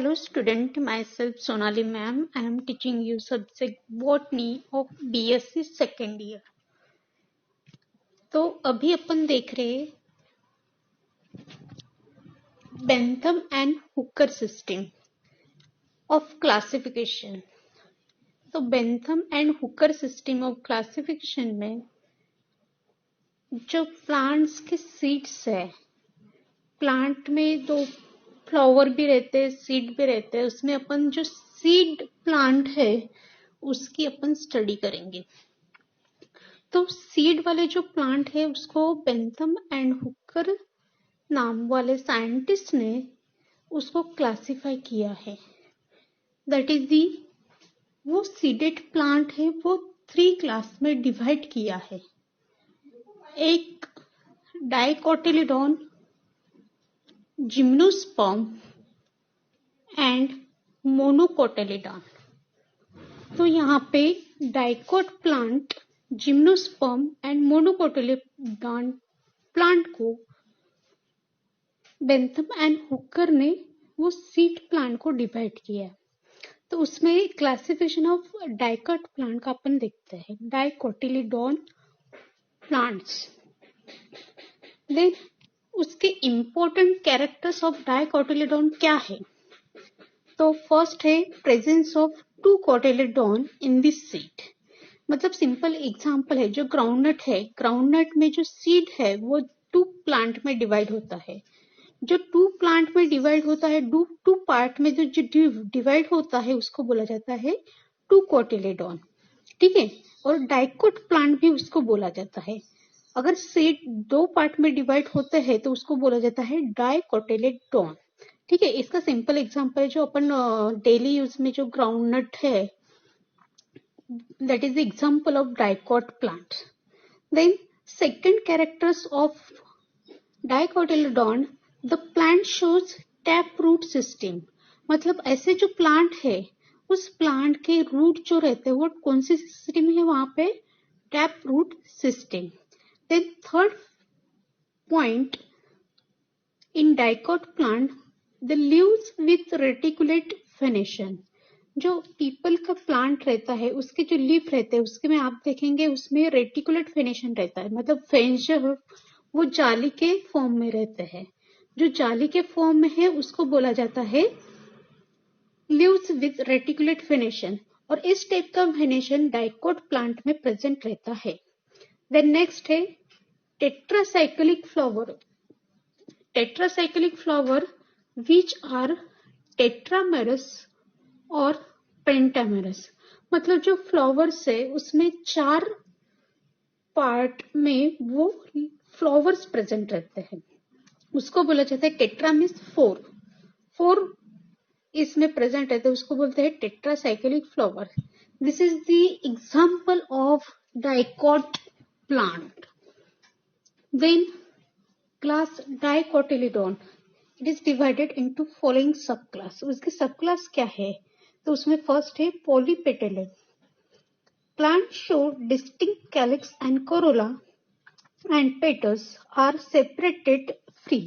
Hello student, myself Sonali ma'am. I am teaching you subject botany of BSc second year. तो अभी अपन देख रहे हैं Bentham and Hooker system of classification. तो Bentham and Hooker system of classification में जो plants के seeds है, प्लांट में तो फ्लावर भी रहते हैं, सीड भी रहते हैं, उसमें अपन जो सीड प्लांट है उसकी अपन स्टडी करेंगे. तो सीड वाले जो प्लांट है उसको बेंथम एंड हुकर नाम वाले साइंटिस्ट ने उसको क्लासिफाई किया है. दैट इज दी वो सीडेड प्लांट है वो 3 क्लास में डिवाइड किया है. एक डाइकोटिलीडॉन, जिम्नोस्पर्म एंड मोनोकोटिलीडॉन. तो यहाँ पे dicot plant, gymnosperm and monocotyledon plant को बेंथम एंड हुकर ने वो सीड प्लांट को डिवाइड किया. तो उसमें क्लासिफिकेशन ऑफ डाइकोट प्लांट का अपन देखते हैं. डाइकोटिलीडॉन प्लांट्स, देन उसके इम्पोर्टेंट कैरेक्टर्स ऑफ डाइकोटिलीडॉन क्या है. तो फर्स्ट है presence of 2 cotyledon in this seed. मतलब सिंपल एग्जांपल है, जो ग्राउंडनट है, ग्राउंडनट में जो सीड है वो 2 प्लांट में डिवाइड होता है. जो 2 प्लांट में डिवाइड होता है, 2 पार्ट में जो डिवाइड होता है उसको बोला जाता है 2 कोटिलीडॉन. ठीक है. और डाइकोट प्लांट भी उसको बोला जाता है. अगर सीड 2 पार्ट में डिवाइड होते हैं तो उसको बोला जाता है डाइकोटिलीडॉन. ठीक है. इसका सिंपल एग्जांपल है जो अपन डेली यूज में जो ग्राउंडनट है, that is the example of dicot plants. Then second characters of dicotyledon, the plant shows tap root system. मतलब ऐसे जो प्लांट है उस प्लांट के रूट जो रहते हैं वो कौन सी सिस्टम है वहां पे, tap root system. Then third point, in dicot plant the leaves with reticulate venation. जो पीपल का प्लांट रहता है उसके जो लीफ रहते हैं उसके में आप देखेंगे उसमें रेटिकुलेट फेनेशन रहता है. मतलब फेन्स जो है वो जाली के फॉर्म में रहते हैं. जो जाली के फॉर्म में है उसको बोला जाता है लीव्स विथ रेटिकुलेट फेनेशन. और इस टाइप का फेनेशन डाइकोट प्लांट में प्रेजेंट रहता है. देन नेक्स्ट है tetracyclic flower. Tetracyclic flower which are tetramerous और पेंटामेरस. मतलब जो फ्लावर्स है उसमें 4 पार्ट में वो फ्लावर्स प्रेजेंट रहते हैं, उसको बोला जाता है टेट्रा मीन्स 4 इसमें प्रेजेंट रहते हैं, उसको बोलते हैं tetracyclic flower. This is the example of dicot plant. Then class dicotyledon, it is divided into following sub class. उसके सब क्लास क्या है. तो उसमें फर्स्ट है polypetalae. Plant show distinct calyx and corolla and petals are separated free.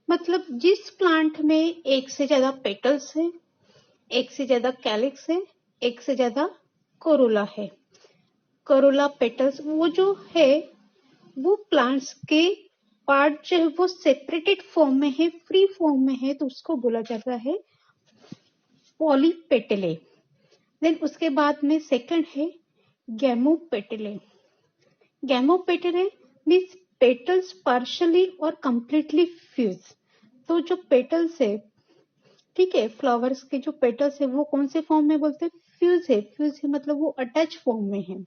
मतलब जिस plant में एक से ज्यादा पेटल्स है, एक से ज्यादा कैलिक्स है, एक से ज्यादा कोरोला है, कोरोला पेटल्स, वो जो है वो प्लांट्स के पार्ट जो है वो सेपरेटेड फॉर्म में है, फ्री फॉर्म में है, तो उसको बोला जाता है पॉलीपेटले. देन उसके बाद में सेकंड है गैमोपेटले. गैमोपेटले मीन्स पेटल्स पार्शियली और कंप्लीटली फ्यूज. तो जो पेटल्स है, ठीक है, फ्लावर्स के जो पेटल्स है वो कौन से फॉर्म में बोलते हैं, फ्यूज है. फ्यूज है मतलब वो अटैच फॉर्म में है.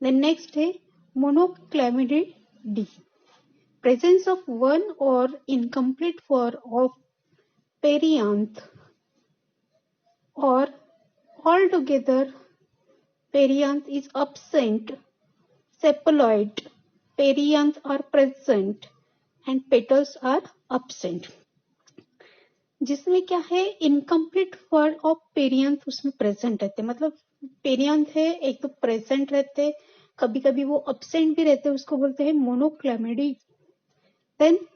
देन नेक्स्ट है मोनोक्लेमिडी. प्रेजेंस ऑफ वन और incomplete form of perianth or altogether perianth is absent. Sepaloid perianth are present and petals are absent. जिसमें क्या है, इनकम्प्लीट फॉर्म ऑफ पेरियांथ उसमें प्रेजेंट रहते. मतलब पेरियांथ है एक तो प्रेजेंट रहते, कभी कभी वो अब्सेंट भी रहते, उसको बोलते हैं मोनोक्लेमिडी. देन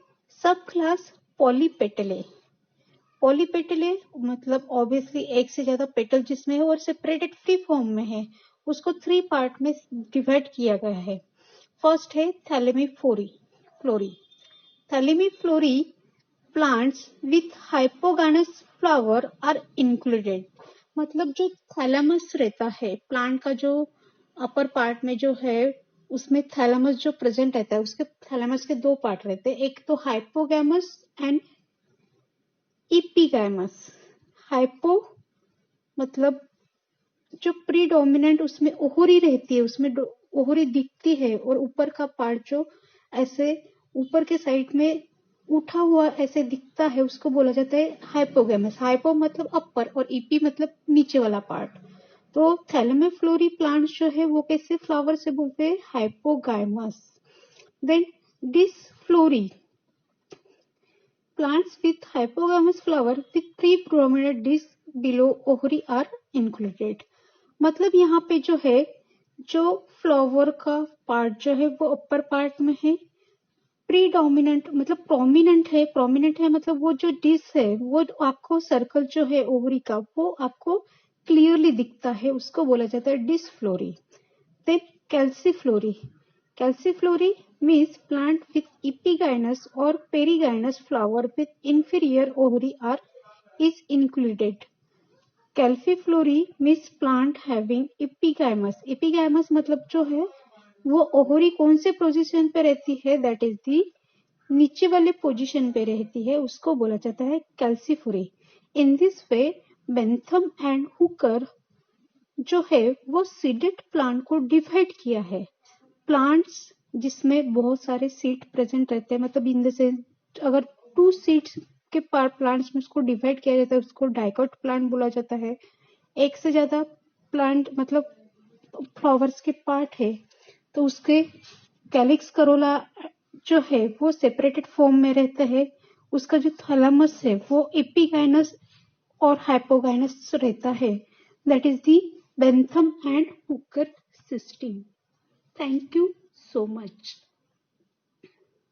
सब क्लास पॉलीपेटले. पॉलीपेटल मतलब ऑब्वियसली एक से ज्यादा पेटल जिसमें है और सेपरेटेड फ्री फॉर्म में है, उसको 3 पार्ट में डिवाइड किया गया है। फर्स्ट है thalamiflorae. Thalamiflorae plants with hypogynous flower are included. मतलब जो थैलेमस रहता है प्लांट का, जो अपर पार्ट में जो है उसमें थैलेमस जो प्रेजेंट रहता है, उसके थैलेमस के 2 पार्ट रहते हैं, एक तो हाइपोगैमस एंड इपीगैमस। हाइपो मतलब जो प्रीडोमिनेंट उसमें ओहरी रहती है, उसमें ओहरी दिखती है, और ऊपर का पार्ट जो ऐसे ऊपर के साइड में उठा हुआ ऐसे दिखता है, उसको बोला जाता है हाइपोगैमस। हाइपो मतलब अपर और ईपी मतलब नीचे वाला पार्ट। तो थैलेमीफ्लोरी प्लांट्स जो है वो कैसे फ्लावर से बोलते हैं, hypogynous. Then disciflorae plants with hypogamous flower with 3 prominent discs below ovary are included। मतलब यहाँ पे जो है, जो फ्लावर का पार्ट जो है वो अपर पार्ट में है, प्रीडोमिनेंट मतलब प्रोमिनेंट है मतलब वो जो डिस्क है वो आपको सर्कल जो है ओवरी का वो आपको क्लियरली दिखता है, उसको बोला जाता है डिसफ्लोरी। Then कैल्सीफ्लोरी। Calciflory means plant with epigynous or perigynous flower with inferior ovary are is included। Calciflory means plant having epigynous। Epigynous मतलब जो है वो ओवरी कौन से पोजीशन पे रहती है, दैट इज दी नीचे वाले पोजीशन पे रहती है, उसको बोला जाता है calyciflorae. In this way Bentham and Hooker जो है वो सीडेड प्लांट को डिवाइड किया है। प्लांट्स जिसमें बहुत सारे सीड प्रेजेंट रहते हैं, मतलब इन द सेंस अगर 2 सीड्स के प्लांट्स में उसको डिवाइड किया जाता है, उसको डाइकोट प्लांट बोला जाता है। एक से ज्यादा प्लांट मतलब फ्लावर्स के पार्ट है तो उसके कैलिक्स करोला जो है वो सेपरेटेड फॉर्म में रहता है। उसका जो थैलेमस है वो एपिगाइनस और हाइपोगाइनस रहता है, that is the Bentham and Hooker system. Thank you so much.